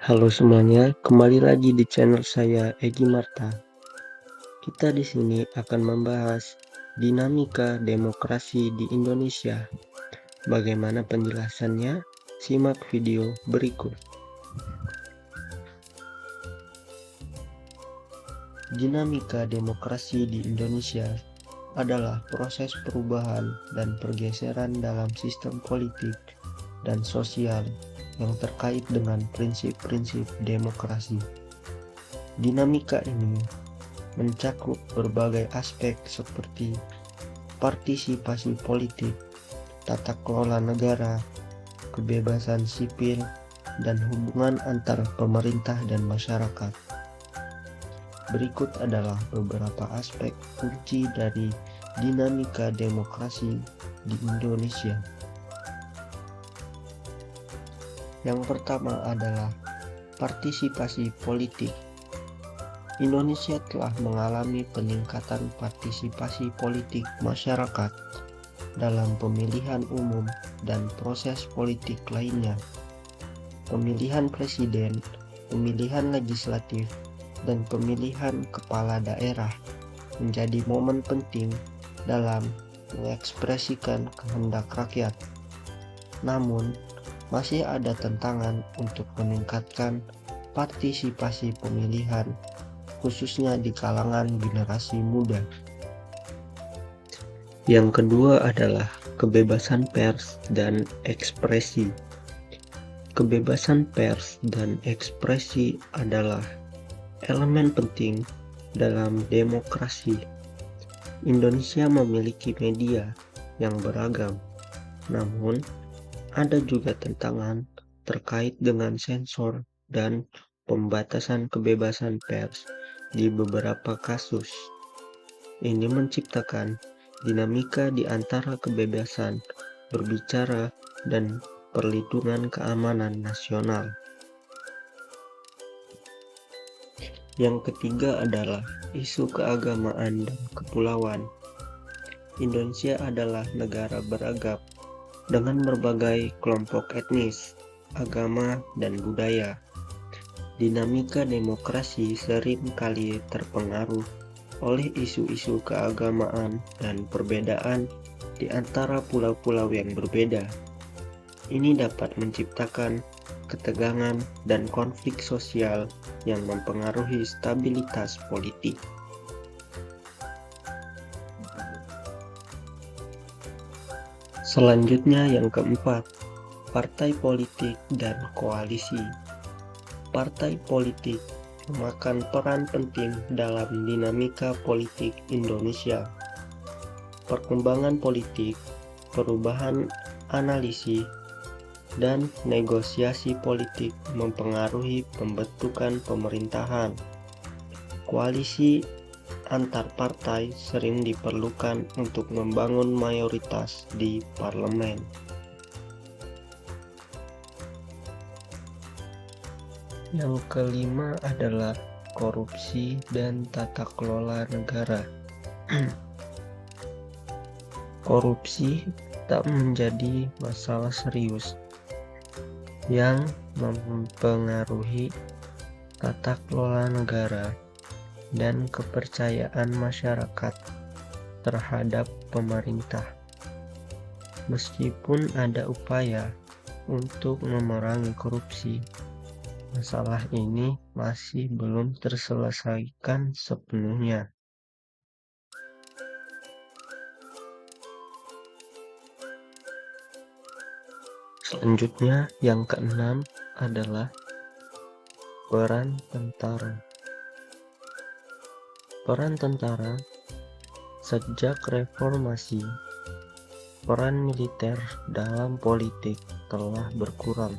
Halo semuanya, kembali lagi di channel saya Egi Marta. Kita di sini akan membahas dinamika demokrasi di Indonesia. Bagaimana penjelasannya? Simak video berikut. Dinamika demokrasi di Indonesia adalah proses perubahan dan pergeseran dalam sistem politik dan sosial yang terkait dengan prinsip-prinsip demokrasi. Dinamika ini mencakup berbagai aspek seperti partisipasi politik, tata kelola negara, kebebasan sipil, dan hubungan antar pemerintah dan masyarakat. Berikut adalah beberapa aspek kunci dari dinamika demokrasi di Indonesia. Yang pertama adalah partisipasi politik. Indonesia telah mengalami peningkatan partisipasi politik masyarakat dalam pemilihan umum dan proses politik lainnya. Pemilihan presiden, pemilihan legislatif, dan pemilihan kepala daerah menjadi momen penting dalam mengekspresikan kehendak rakyat. Namun, masih ada tantangan untuk meningkatkan partisipasi pemilihan, khususnya di kalangan generasi muda. Yang kedua adalah kebebasan pers dan ekspresi. Kebebasan pers dan ekspresi adalah elemen penting dalam demokrasi. Indonesia memiliki media yang beragam, namun ada juga tantangan terkait dengan sensor dan pembatasan kebebasan pers di beberapa kasus. Ini menciptakan dinamika di antara kebebasan berbicara dan perlindungan keamanan nasional. Yang ketiga adalah isu keagamaan dan kepulauan. Indonesia adalah negara beragam dengan berbagai kelompok etnis, agama, dan budaya. Dinamika demokrasi sering kali terpengaruh oleh isu-isu keagamaan dan perbedaan di antara pulau-pulau yang berbeda. Ini dapat menciptakan ketegangan dan konflik sosial yang mempengaruhi stabilitas politik. Selanjutnya yang keempat, partai politik dan koalisi. Partai politik memakan peran penting dalam dinamika politik Indonesia. Perkembangan politik, perubahan analisis, dan negosiasi politik mempengaruhi pembentukan pemerintahan. Koalisi antar partai sering diperlukan untuk membangun mayoritas di parlemen. Yang kelima adalah korupsi dan tata kelola negara. Korupsi tak menjadi masalah serius yang mempengaruhi tata kelola negara dan kepercayaan masyarakat terhadap pemerintah. Meskipun ada upaya untuk memerangi korupsi, masalah ini masih belum terselesaikan sepenuhnya. Selanjutnya, yang keenam adalah peran tentara. Peran tentara sejak reformasi, peran militer dalam politik telah berkurang.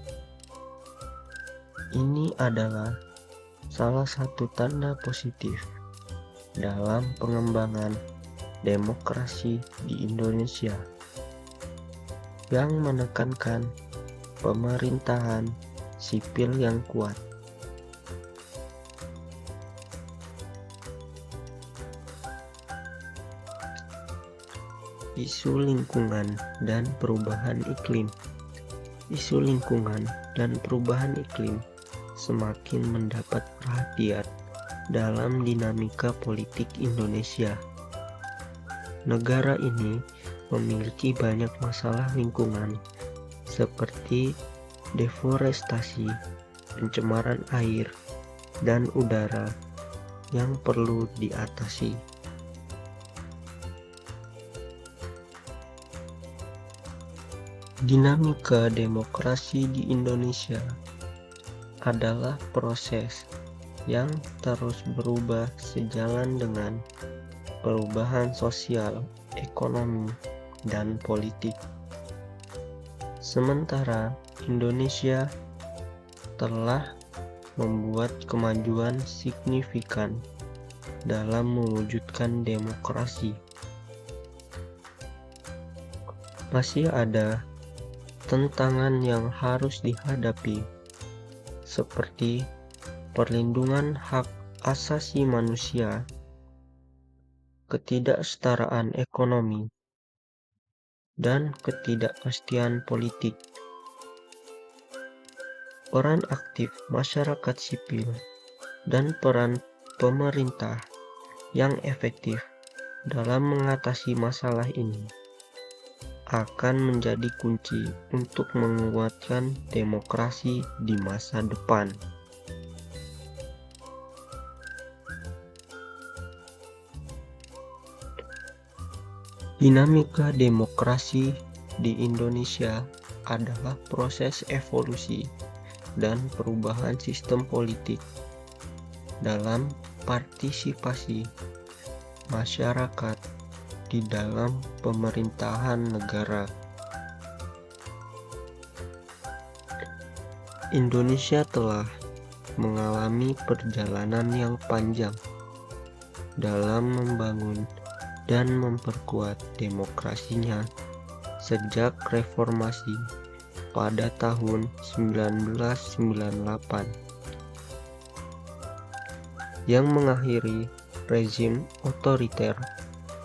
Ini adalah salah satu tanda positif dalam pengembangan demokrasi di Indonesia yang menekankan pemerintahan sipil yang kuat. Isu lingkungan dan perubahan iklim. Isu lingkungan dan perubahan iklim semakin mendapat perhatian dalam dinamika politik Indonesia. Negara ini memiliki banyak masalah lingkungan seperti deforestasi, pencemaran air, dan udara yang perlu diatasi. Dinamika demokrasi di Indonesia adalah proses yang terus berubah sejalan dengan perubahan sosial, ekonomi, dan politik. Sementara Indonesia telah membuat kemajuan signifikan dalam mewujudkan demokrasi, masih ada tantangan yang harus dihadapi, seperti perlindungan hak asasi manusia, ketidaksetaraan ekonomi, dan ketidakpastian politik. Peran aktif masyarakat sipil dan peran pemerintah yang efektif dalam mengatasi masalah ini akan menjadi kunci untuk menguatkan demokrasi di masa depan. Dinamika demokrasi di Indonesia adalah proses evolusi dan perubahan sistem politik dalam partisipasi masyarakat di dalam pemerintahan negara. Indonesia telah mengalami perjalanan yang panjang dalam membangun dan memperkuat demokrasinya sejak reformasi pada tahun 1998 yang mengakhiri rezim otoriter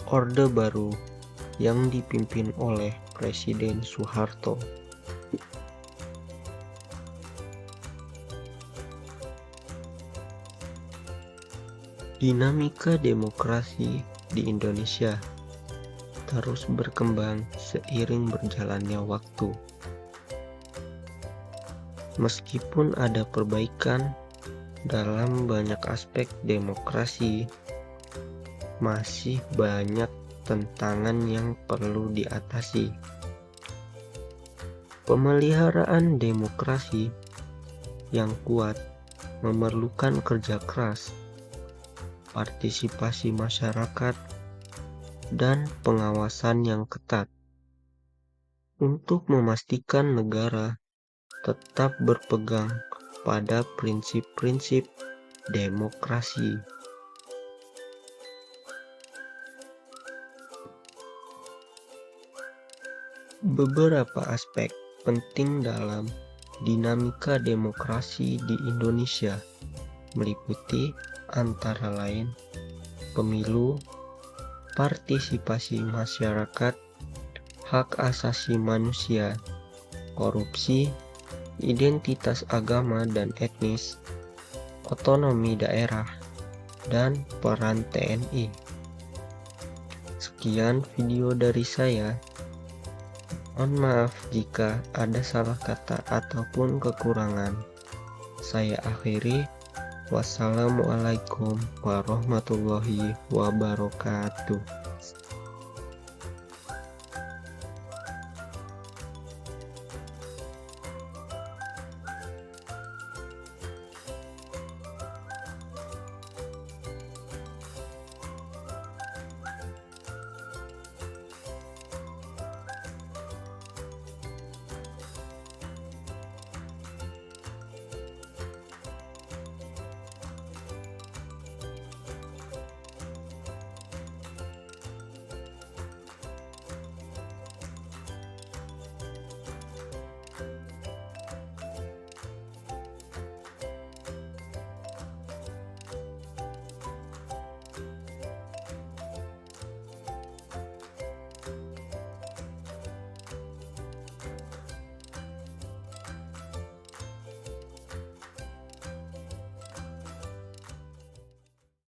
Orde Baru yang dipimpin oleh Presiden Soeharto. Dinamika demokrasi di Indonesia terus berkembang seiring berjalannya waktu. Meskipun ada perbaikan dalam banyak aspek demokrasi, masih banyak tantangan yang perlu diatasi. Pemeliharaan demokrasi yang kuat memerlukan kerja keras, partisipasi masyarakat, dan pengawasan yang ketat untuk memastikan negara tetap berpegang pada prinsip-prinsip demokrasi. Beberapa aspek penting dalam dinamika demokrasi di Indonesia meliputi antara lain pemilu, partisipasi masyarakat, hak asasi manusia, korupsi, identitas agama dan etnis, otonomi daerah, dan peran TNI. Sekian video dari saya. Mohon maaf jika ada salah kata ataupun kekurangan. Saya akhiri. Wassalamualaikum warahmatullahi wabarakatuh.